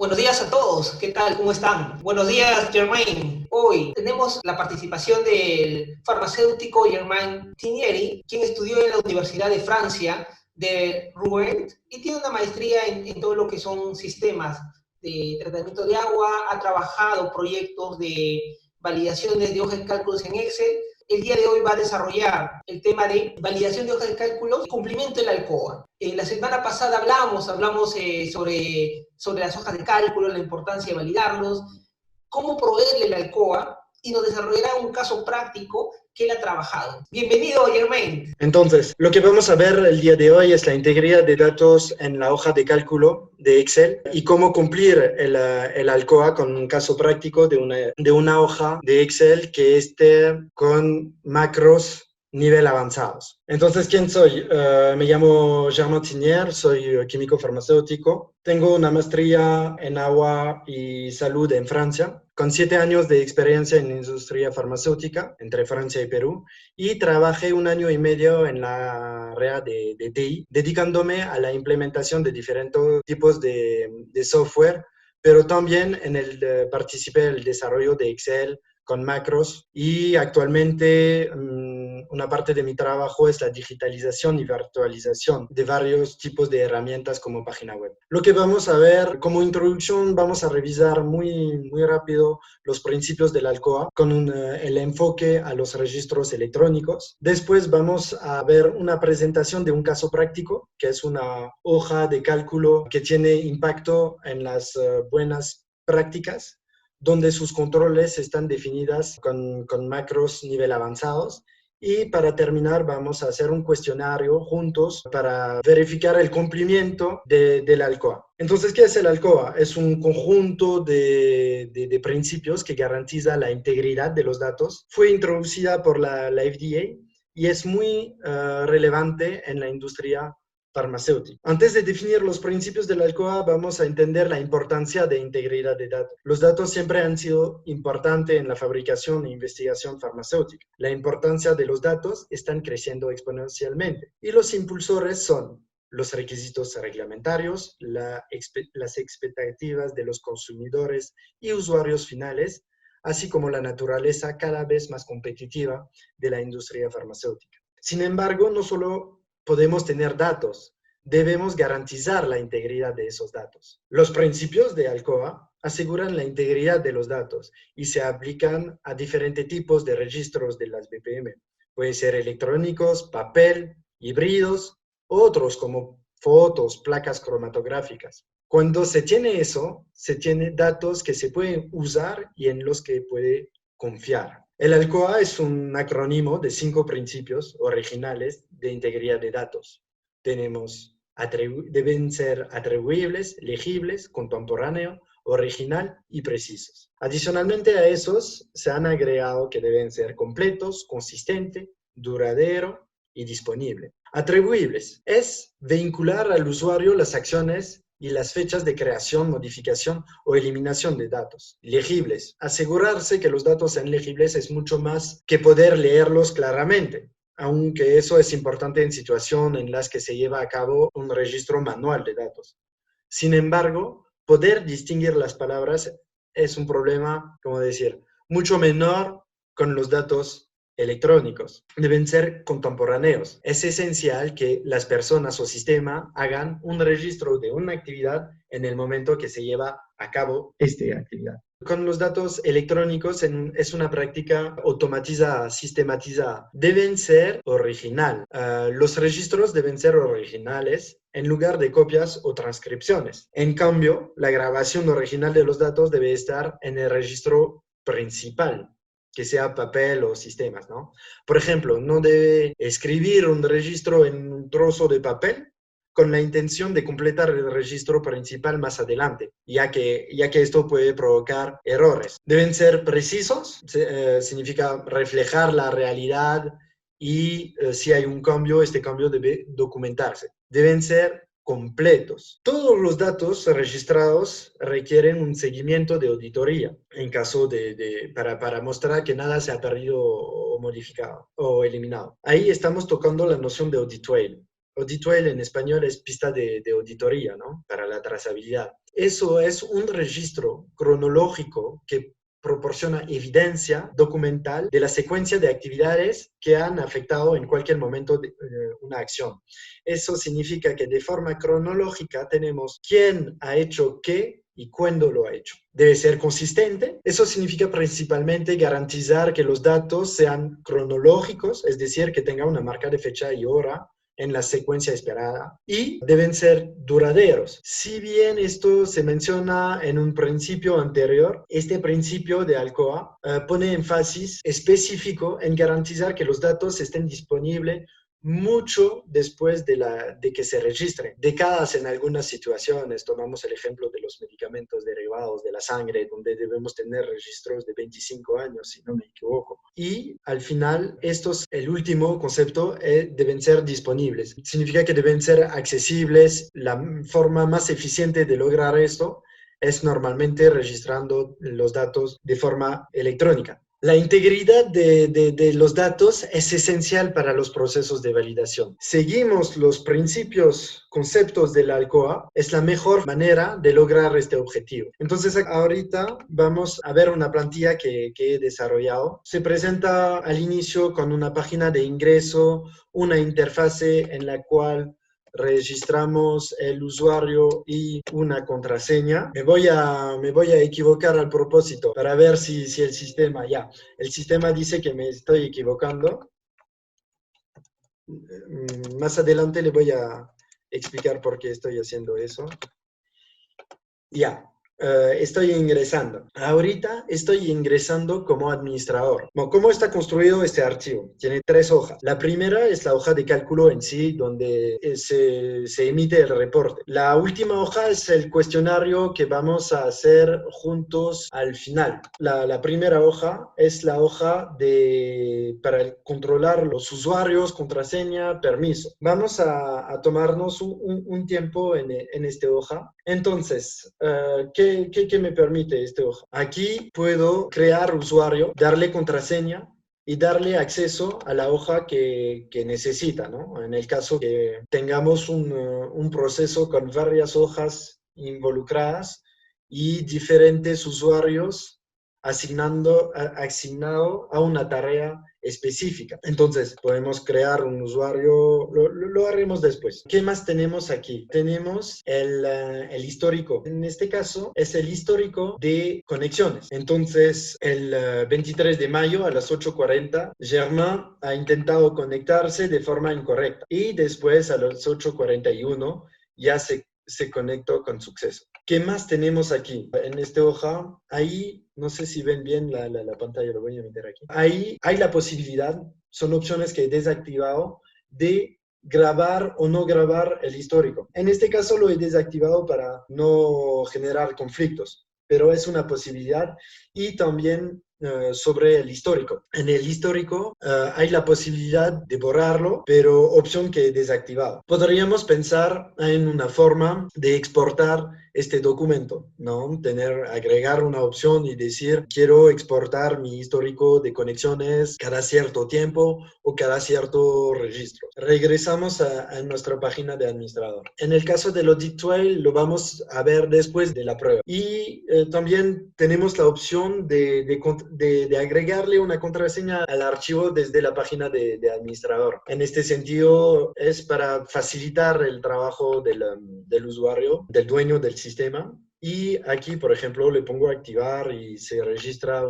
Buenos días a todos, ¿qué tal? ¿Cómo están? Buenos días, Germain. Hoy tenemos la participación del farmacéutico Germain Tinieri, quien estudió en la Universidad de Francia de Rouen y tiene una maestría en todo lo que son sistemas de tratamiento de agua, ha trabajado proyectos de validaciones de hojas de cálculos en Excel. El día de hoy va a desarrollar el tema de validación de hojas de cálculos y cumplimiento de la ALCOA. La semana pasada hablamos sobre las hojas de cálculo, la importancia de validarlos, cómo proveerle la ALCOA y nos desarrollará un caso práctico que él ha trabajado. Bienvenido, Germain. Entonces, lo que vamos a ver el día de hoy es la integridad de datos en la hoja de cálculo de Excel y cómo cumplir el ALCOA con un caso práctico de una hoja de Excel que esté con macros nivel avanzados. Entonces, ¿quién soy? Me llamo Germain Tinieri, soy químico farmacéutico. Tengo una maestría en agua y salud en Francia, con 7 años de experiencia en industria farmacéutica entre Francia y Perú, y trabajé 1 año y medio en la área de TI, dedicándome a la implementación de diferentes tipos de software, pero también participé en el desarrollo de Excel con macros y actualmente una parte de mi trabajo es la digitalización y virtualización de varios tipos de herramientas como página web. Lo que vamos a ver como introducción, vamos a revisar muy rápido los principios del ALCOA con el enfoque a los registros electrónicos. Después vamos a ver una presentación de un caso práctico, que es una hoja de cálculo que tiene impacto en las buenas prácticas, donde sus controles están definidas con macros nivel avanzados. Y para terminar vamos a hacer un cuestionario juntos para verificar el cumplimiento del ALCOA. Entonces, ¿qué es el ALCOA? Es un conjunto de principios que garantiza la integridad de los datos. Fue introducida por la FDA y es muy relevante en la industria farmacéutica. Antes de definir los principios del ALCOA, vamos a entender la importancia de integridad de datos. Los datos siempre han sido importantes en la fabricación e investigación farmacéutica. La importancia de los datos está creciendo exponencialmente y los impulsores son los requisitos reglamentarios, las expectativas de los consumidores y usuarios finales, así como la naturaleza cada vez más competitiva de la industria farmacéutica. Sin embargo, no solo podemos tener datos, debemos garantizar la integridad de esos datos. Los principios de ALCOA aseguran la integridad de los datos y se aplican a diferentes tipos de registros de las BPM. Pueden ser electrónicos, papel, híbridos, otros como fotos, placas cromatográficas. Cuando se tiene eso, se tiene datos que se pueden usar y en los que puede confiar. El ALCOA es un acrónimo de 5 principios originales de integridad de datos. Deben ser atribuibles, legibles, contemporáneo, original y precisos. Adicionalmente a esos, se han agregado que deben ser completos, consistente, duradero y disponible. Atribuibles es vincular al usuario las acciones y las fechas de creación, modificación o eliminación de datos. Legibles. Asegurarse que los datos sean legibles es mucho más que poder leerlos claramente, aunque eso es importante en situaciones en las que se lleva a cabo un registro manual de datos. Sin embargo, poder distinguir las palabras es un problema, como decir, mucho menor con los datos electrónicos. Deben ser contemporáneos. Es esencial que las personas o sistema hagan un registro de una actividad en el momento que se lleva a cabo esta actividad. Con los datos electrónicos es una práctica automatizada, sistematizada. Deben ser original. Los registros deben ser originales en lugar de copias o transcripciones. En cambio, la grabación original de los datos debe estar en el registro principal, que sea papel o sistemas, ¿no? Por ejemplo, no debe escribir un registro en un trozo de papel con la intención de completar el registro principal más adelante, ya que esto puede provocar errores. Deben ser precisos, significa reflejar la realidad y si hay un cambio, este cambio debe documentarse. Deben ser completos. Todos los datos registrados requieren un seguimiento de auditoría en caso para mostrar que nada se ha perdido o modificado o eliminado. Ahí estamos tocando la noción de audit trail. Audit Trail en español es pista de auditoría, ¿no? Para la trazabilidad. Eso es un registro cronológico que proporciona evidencia documental de la secuencia de actividades que han afectado en cualquier momento una acción. Eso significa que de forma cronológica tenemos quién ha hecho qué y cuándo lo ha hecho. Debe ser consistente. Eso significa principalmente garantizar que los datos sean cronológicos, es decir, que tenga una marca de fecha y hora en la secuencia esperada, y deben ser duraderos. Si bien esto se menciona en un principio anterior, este principio de Alcoa pone énfasis específico en garantizar que los datos estén disponibles mucho después de que se registren. Décadas en algunas situaciones, tomamos el ejemplo de los medicamentos derivados de la sangre, donde debemos tener registros de 25 años, si no me equivoco. Y al final, el último concepto, deben ser disponibles. Significa que deben ser accesibles. La forma más eficiente de lograr esto es normalmente registrando los datos de forma electrónica. La integridad de los datos es esencial para los procesos de validación. Seguimos los principios, conceptos de la Alcoa, es la mejor manera de lograr este objetivo. Entonces, ahorita vamos a ver una plantilla que he desarrollado. Se presenta al inicio con una página de ingreso, una interfase en la cual registramos el usuario y una contraseña. Me voy a equivocar al propósito para ver si el sistema dice que me estoy equivocando. Más adelante le voy a explicar por qué estoy haciendo eso. Estoy ingresando. Ahorita estoy ingresando como administrador. Bueno, ¿cómo está construido este archivo? Tiene 3 hojas. La primera es la hoja de cálculo en sí, donde se emite el reporte. La última hoja es el cuestionario que vamos a hacer juntos al final. La primera hoja es la hoja para controlar los usuarios, contraseña, permiso. Vamos a tomarnos un tiempo en esta hoja. Entonces, ¿qué me permite esta hoja? Aquí puedo crear usuario, darle contraseña y darle acceso a la hoja que necesita, ¿no? En el caso que tengamos un proceso con varias hojas involucradas y diferentes usuarios asignado a una tarea específica. Entonces, podemos crear un usuario, lo haremos después. ¿Qué más tenemos aquí? Tenemos el histórico. En este caso, es el histórico de conexiones. Entonces, el 23 de mayo a las 8:40, Germain ha intentado conectarse de forma incorrecta. Y después, a las 8:41, ya se conectó con suceso. ¿Qué más tenemos aquí? En esta hoja, ahí, no sé si ven bien la pantalla, lo voy a meter aquí. Ahí hay la posibilidad, son opciones que he desactivado, de grabar o no grabar el histórico. En este caso lo he desactivado para no generar conflictos, pero es una posibilidad. Y también sobre el histórico. En el histórico hay la posibilidad de borrarlo, pero opción que he desactivado. Podríamos pensar en una forma de exportar este documento, ¿no? Agregar una opción y decir, quiero exportar mi histórico de conexiones cada cierto tiempo o cada cierto registro. Regresamos a nuestra página de administrador. En el caso del Audit Trail lo vamos a ver después de la prueba. Y también tenemos la opción de agregarle una contraseña al archivo desde la página de administrador. En este sentido, es para facilitar el trabajo del usuario, del dueño del sistema. Y aquí, por ejemplo, le pongo activar y se registra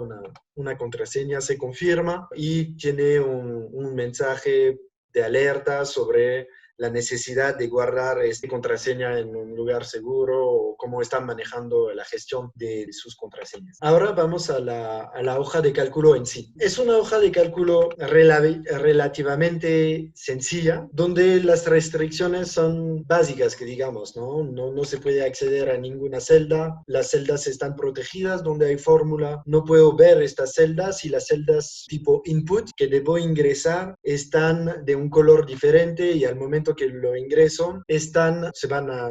una contraseña, se confirma y tiene un mensaje de alerta sobre la necesidad de guardar esta contraseña en un lugar seguro o cómo están manejando la gestión de sus contraseñas. Ahora vamos a la hoja de cálculo en sí. Es una hoja de cálculo relativamente sencilla, donde las restricciones son básicas, que digamos, ¿no? No se puede acceder a ninguna celda, las celdas están protegidas, donde hay fórmula, no puedo ver estas celdas y las celdas tipo input que debo ingresar están de un color diferente y al momento momento que lo ingreso,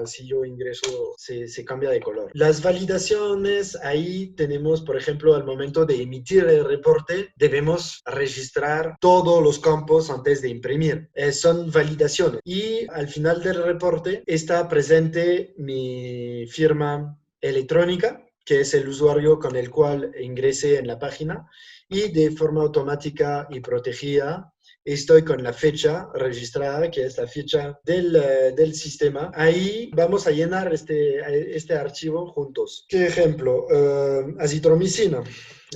si yo ingreso, se cambia de color. Las validaciones, ahí tenemos, por ejemplo, al momento de emitir el reporte, debemos registrar todos los campos antes de imprimir. Son validaciones. Y al final del reporte está presente mi firma electrónica, que es el usuario con el cual ingrese en la página, y de forma automática y protegida estoy con la fecha registrada, que es la fecha del sistema. Ahí vamos a llenar este archivo juntos. ¿Qué ejemplo? Azitromicina.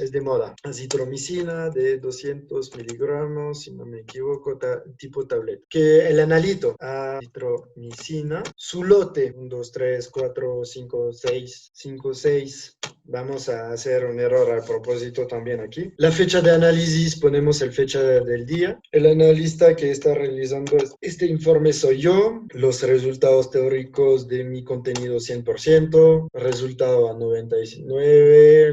Es de moda. Azitromicina de 200 miligramos, si no me equivoco, tipo tableta. Que el analito, azitromicina, su lote, 1, 2, 3, 4, 5, 6, 5, 6. Vamos a hacer un error a propósito también aquí. La fecha de análisis, ponemos el fecha del día. El analista que está realizando este informe soy yo. Los resultados teóricos de mi contenido 100%. Resultado a 99.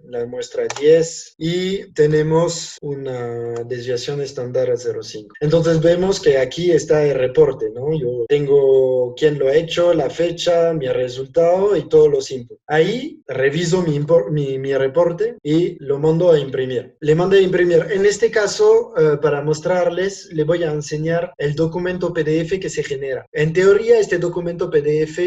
La muestra 10. Y tenemos una desviación estándar a 0,5. Entonces vemos que aquí está el reporte, ¿no? Yo tengo quién lo ha hecho, la fecha, mi resultado y todos los inputs. Ahí reviso mi reporte y lo mando a imprimir. Le mando a imprimir. En este caso, para mostrarles, le voy a enseñar el documento PDF que se genera. En teoría, este documento PDF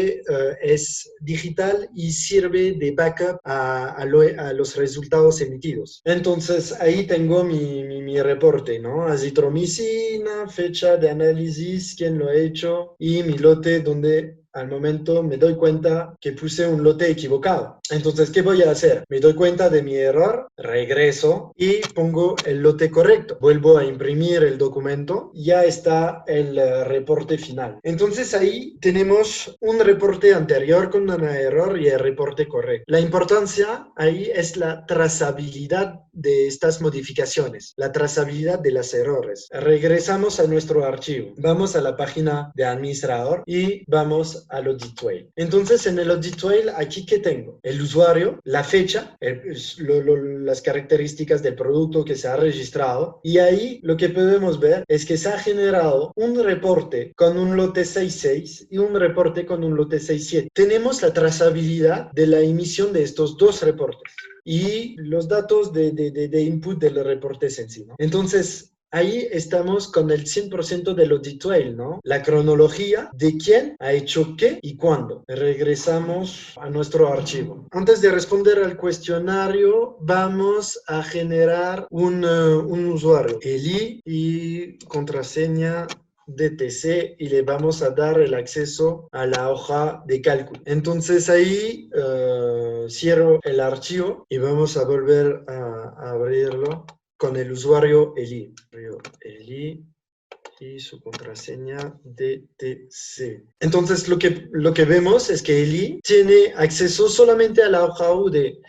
es digital y sirve de backup a los resultados emitidos. Entonces, ahí tengo mi reporte, ¿no? Azitromicina, fecha de análisis, quién lo ha hecho y mi lote donde al momento me doy cuenta que puse un lote equivocado. Entonces, ¿qué voy a hacer? Me doy cuenta de mi error, regreso y pongo el lote correcto. Vuelvo a imprimir el documento, ya está el reporte final. Entonces, ahí tenemos un reporte anterior con un error y el reporte correcto. La importancia ahí es la trazabilidad de estas modificaciones, la trazabilidad de los errores. Regresamos a nuestro archivo. Vamos a la página de administrador y vamos al audit trail. Entonces, en el audit trail, aquí, ¿qué tengo? El usuario, la fecha, las características del producto que se ha registrado, y ahí lo que podemos ver es que se ha generado un reporte con un lote 66 y un reporte con un lote 67. Tenemos la trazabilidad de la emisión de estos dos reportes y los datos de input de los reportes en sí, ¿no? Entonces, ahí estamos con el 100% del audit trail, ¿no? La cronología de quién ha hecho qué y cuándo. Regresamos a nuestro archivo. Antes de responder al cuestionario, vamos a generar un usuario, Eli, y contraseña DTC, y le vamos a dar el acceso a la hoja de cálculo. Entonces ahí cierro el archivo y vamos a volver a abrirlo con el usuario Eli. Y su contraseña DTC. Entonces lo que vemos es que Eli tiene acceso solamente a la hoja U de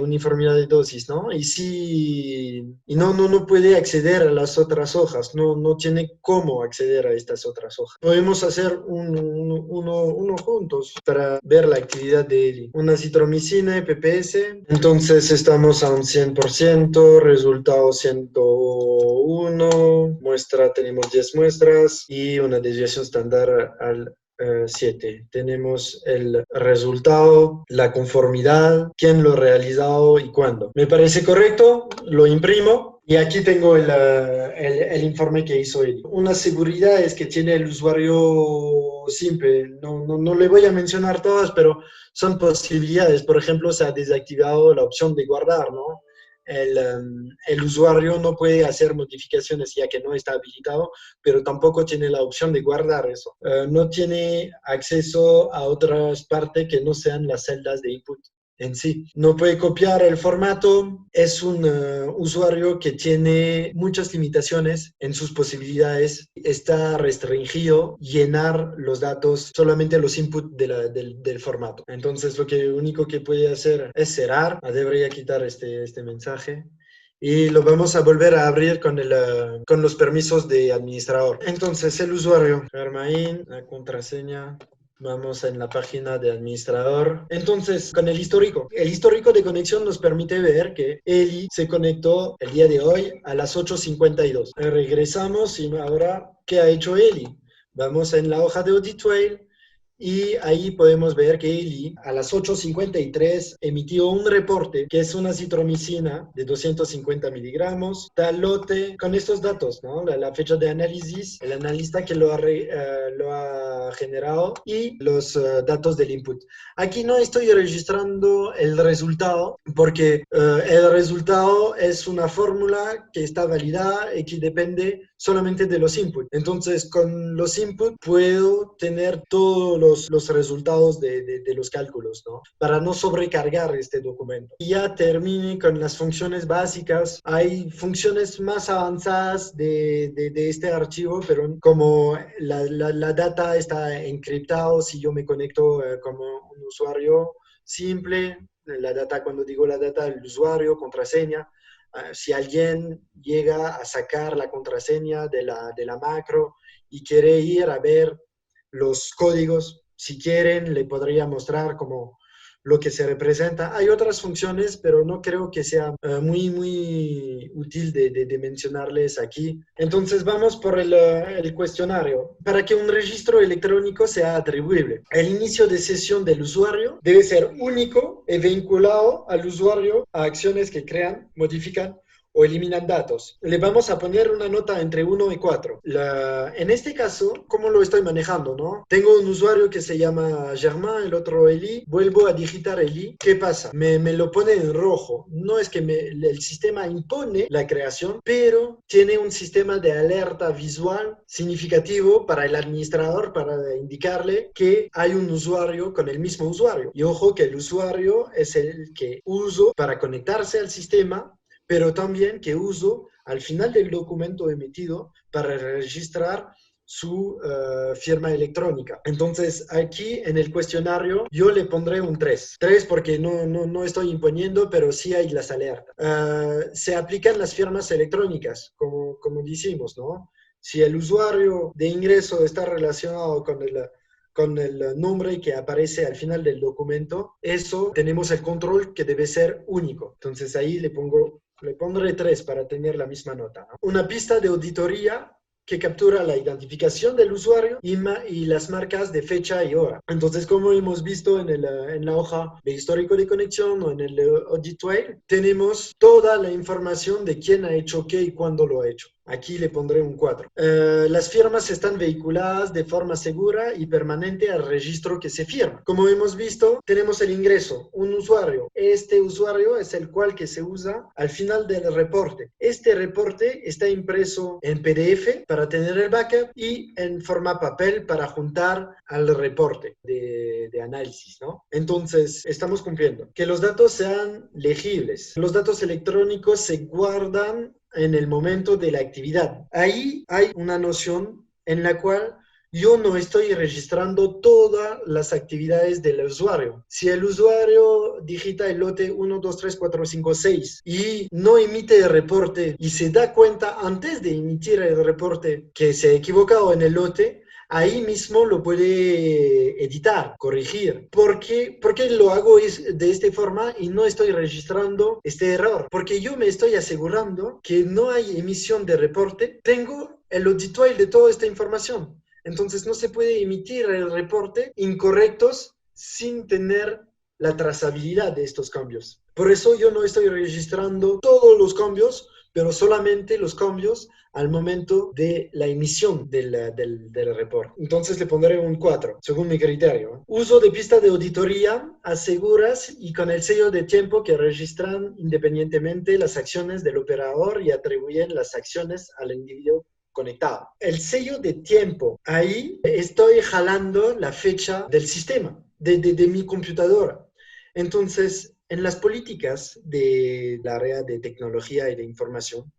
uniformidad de dosis, ¿no? Y no puede acceder a las otras hojas, no tiene cómo acceder a estas otras hojas. Podemos hacer uno juntos para ver la actividad de Eli. Una azitromicina y PPS. Entonces estamos a un 100%, resultado 101, muestra, tenemos 10 muestras y una desviación estándar al 7. Tenemos el resultado, la conformidad, quién lo ha realizado y cuándo. ¿Me parece correcto? Lo imprimo y aquí tengo el informe que hizo él. Una seguridad es que tiene el usuario simple. No le voy a mencionar todas, pero son posibilidades. Por ejemplo, se ha desactivado la opción de guardar, ¿no? El usuario no puede hacer modificaciones ya que no está habilitado, pero tampoco tiene la opción de guardar eso. No tiene acceso a otras partes que no sean las celdas de input en sí. No puede copiar el formato. Es un usuario que tiene muchas limitaciones en sus posibilidades. Está restringido llenar los datos, solamente los inputs del formato. Entonces, lo único que puede hacer es cerrar. Debería quitar este mensaje. Y lo vamos a volver a abrir con los permisos de administrador. Entonces, el usuario, Germain, la contraseña. Vamos en la página de administrador. Entonces, con el histórico de conexión nos permite ver que Eli se conectó el día de hoy a las 8:52. Regresamos y ahora, ¿qué ha hecho Eli? Vamos en la hoja de audit trail y ahí podemos ver que Eli a las 8:53 emitió un reporte que es una acitromicina de 250 miligramos, tal lote, con estos datos, ¿no? La fecha de análisis, el analista que lo ha generado y los datos del input. Aquí no estoy registrando el resultado porque el resultado es una fórmula que está validada y que depende solamente de los inputs. Entonces, con los inputs puedo tener todos los resultados de los cálculos, ¿no? Para no sobrecargar este documento. Y ya termine con las funciones básicas. Hay funciones más avanzadas de este archivo, pero como la data está encriptada, si yo me conecto como un usuario simple, la data, cuando digo la data del usuario, contraseña, si alguien llega a sacar la contraseña de la macro y quiere ir a ver los códigos, si quieren, le podría mostrar como lo que se representa. Hay otras funciones, pero no creo que sea muy útil de mencionarles aquí. Entonces vamos por el cuestionario. Para que un registro electrónico sea atribuible, el inicio de sesión del usuario debe ser único y vinculado al usuario a acciones que crean, modifican o eliminan datos. Le vamos a poner una nota entre 1 y 4. En este caso, ¿cómo lo estoy manejando, no? Tengo un usuario que se llama Germain, el otro Eli. Vuelvo a digitar Eli. ¿Qué pasa? Me lo pone en rojo. No es que el sistema impone la creación, pero tiene un sistema de alerta visual significativo para el administrador para indicarle que hay un usuario con el mismo usuario. Y ojo que el usuario es el que uso para conectarse al sistema, pero también que uso al final del documento emitido para registrar su firma electrónica. Entonces, aquí en el cuestionario yo le pondré un 3. 3 porque no estoy imponiendo, pero sí hay las alertas. Se aplican las firmas electrónicas, como decimos, ¿no? Si el usuario de ingreso está relacionado con el nombre que aparece al final del documento, eso tenemos el control que debe ser único. Entonces ahí le pondré 3 para tener la misma nota, ¿no? Una pista de auditoría que captura la identificación del usuario y las marcas de fecha y hora. Entonces, como hemos visto en la hoja de histórico de conexión o en el audit trail, tenemos toda la información de quién ha hecho qué y cuándo lo ha hecho. Aquí le pondré un 4. Las firmas están vehiculadas de forma segura y permanente al registro que se firma. Como hemos visto, tenemos el ingreso, un usuario. Este usuario es el cual que se usa al final del reporte. Este reporte está impreso en PDF para tener el backup y en forma papel para juntar al reporte de análisis, ¿no? Entonces, estamos cumpliendo. Que los datos sean legibles. Los datos electrónicos se guardan en el momento de la actividad. Ahí hay una noción en la cual yo no estoy registrando todas las actividades del usuario. Si el usuario digita el lote 1, 2, 3, 4, 5, 6 y no emite el reporte y se da cuenta antes de emitir el reporte que se ha equivocado en el lote, ahí mismo lo puede editar, corregir. ¿Por qué lo hago de esta forma y no estoy registrando este error? Porque yo me estoy asegurando que no hay emisión de reporte. Tengo el audit trail de toda esta información. Entonces no se puede emitir el reporte incorrectos sin tener la trazabilidad de estos cambios. Por eso yo no estoy registrando todos los cambios, pero solamente los cambios al momento de la emisión del reporte. Entonces le pondré un 4, según mi criterio. Uso de pista de auditoría a seguras y con el sello de tiempo que registran independientemente las acciones del operador y atribuyen las acciones al individuo conectado. El sello de tiempo, ahí estoy jalando la fecha del sistema, de mi computadora. Entonces, en las políticas del área de tecnología y de información,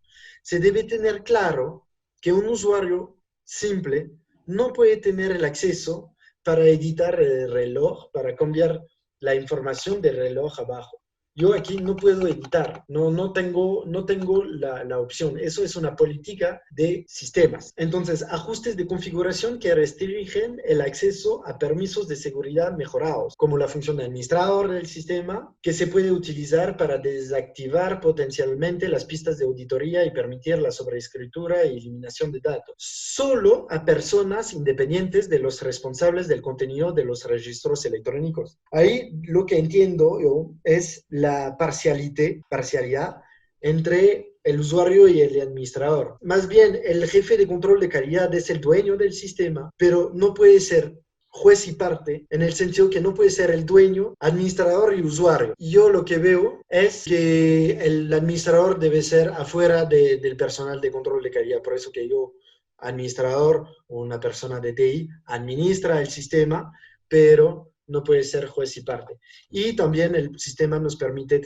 se debe tener claro que un usuario simple no puede tener el acceso para editar el reloj, para cambiar la información del reloj abajo. Yo aquí no puedo editar, no tengo la opción. Eso es una política de sistemas. Entonces, ajustes de configuración que restringen el acceso a permisos de seguridad mejorados, como la función de administrador del sistema, que se puede utilizar para desactivar potencialmente las pistas de auditoría y permitir la sobreescritura y eliminación de datos. Solo a personas independientes de los responsables del contenido de los registros electrónicos. Ahí lo que entiendo yo es la parcialidad entre el usuario y el administrador. Más bien, el jefe de control de calidad es el dueño del sistema, pero no puede ser juez y parte, en el sentido que no puede ser el dueño, administrador y usuario. Yo lo que veo es que el administrador debe ser afuera del personal de control de calidad. Por eso que yo, administrador o una persona de TI, administra el sistema, pero no puede ser juez y parte. Y también el sistema nos permite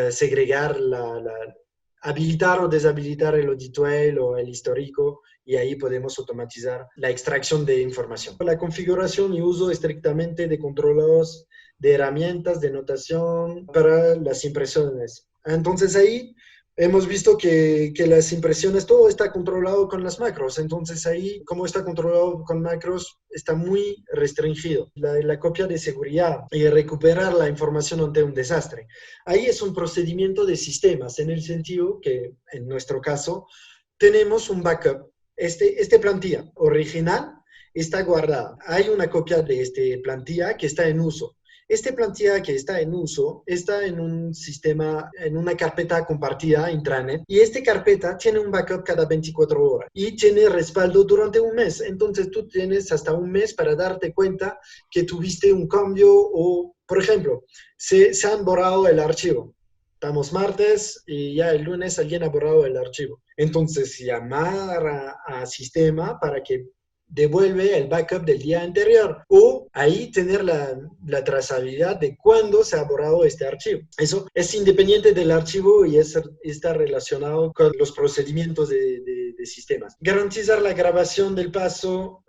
segregar habilitar o deshabilitar el audit trail o el histórico, y ahí podemos automatizar la extracción de información. La configuración y uso estrictamente de controladores de herramientas de notación para las impresiones. Entonces ahí hemos visto que las impresiones, todo está controlado con las macros. Entonces ahí, como está controlado con macros, está muy restringido. La copia de seguridad y recuperar la información ante un desastre. Ahí es un procedimiento de sistemas, en el sentido que, en nuestro caso, tenemos un backup. Este plantilla original está guardada. Hay una copia de este plantilla que está en uso. Esta plantilla que está en uso está en un sistema, en una carpeta compartida intranet, y esta carpeta tiene un backup cada 24 horas y tiene respaldo durante un mes. Entonces tú tienes hasta un mes para darte cuenta que tuviste un cambio o, por ejemplo, se han borrado el archivo. Estamos martes y ya el lunes alguien ha borrado el archivo. Entonces llamar a sistema para que devuelve el backup del día anterior, o ahí tener la trazabilidad de cuándo se ha borrado este archivo. Eso es independiente del archivo y está relacionado con los procedimientos de sistemas. Garantizar la grabación del paso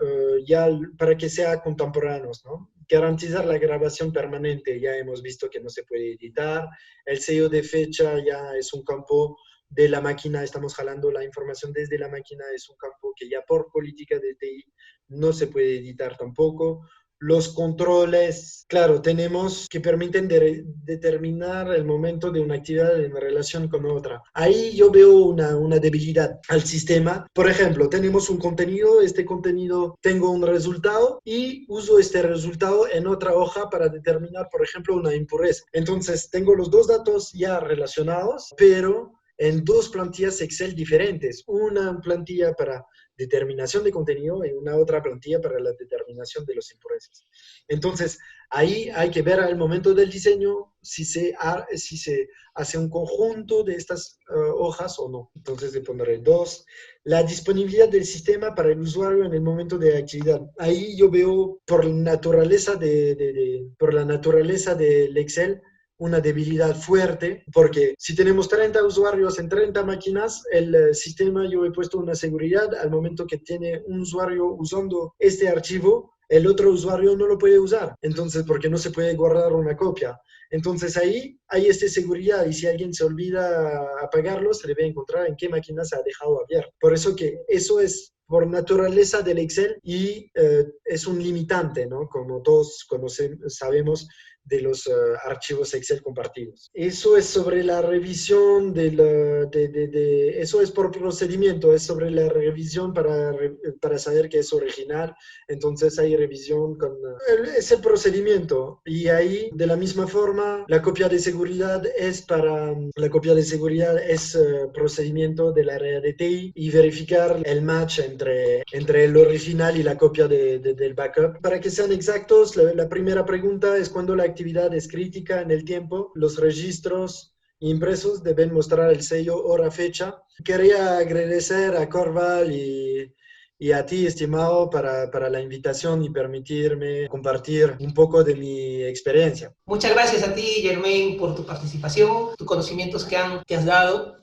ya para que sea contemporáneos, ¿no? Garantizar la grabación permanente, ya hemos visto que no se puede editar. El sello de fecha ya es un campo de la máquina, estamos jalando la información desde la máquina, es un campo que ya por política de TI no se puede editar tampoco. Los controles, claro, tenemos que permiten determinar el momento de una actividad en relación con otra. Ahí yo veo una debilidad al sistema. Por ejemplo, tenemos un contenido, este contenido tengo un resultado y uso este resultado en otra hoja para determinar, por ejemplo, una impureza. Entonces, tengo los dos datos ya relacionados, pero en dos plantillas Excel diferentes. Una plantilla para determinación de contenido y una otra plantilla para la determinación de las impurezas. Entonces, ahí hay que ver al momento del diseño si se hace un conjunto de estas hojas o no. Entonces, le pondré 2. La disponibilidad del sistema para el usuario en el momento de actividad. Ahí yo veo, por la naturaleza del Excel, una debilidad fuerte, porque si tenemos 30 usuarios en 30 máquinas, el sistema, yo he puesto una seguridad al momento que tiene un usuario usando este archivo, el otro usuario no lo puede usar, entonces porque no se puede guardar una copia. Entonces ahí hay esta seguridad, y si alguien se olvida apagarlo, se debe encontrar en qué máquina se ha dejado abierto. Por eso que eso es por naturaleza del Excel y es un limitante, ¿no? Como todos sabemos, de los archivos Excel compartidos. Eso es sobre la revisión eso es por procedimiento, es sobre la revisión para saber que es original. Entonces hay revisión es el procedimiento, y ahí de la misma forma la copia de seguridad es procedimiento del área de TI, y verificar el match entre el original y la copia del backup. Para que sean exactos, la primera pregunta es cuando la actividad es crítica en el tiempo. Los registros impresos deben mostrar el sello hora fecha. Quería agradecer a Corval y a ti, estimado, para la invitación y permitirme compartir un poco de mi experiencia. Muchas gracias a ti, Germain, por tu participación, tus conocimientos que has dado.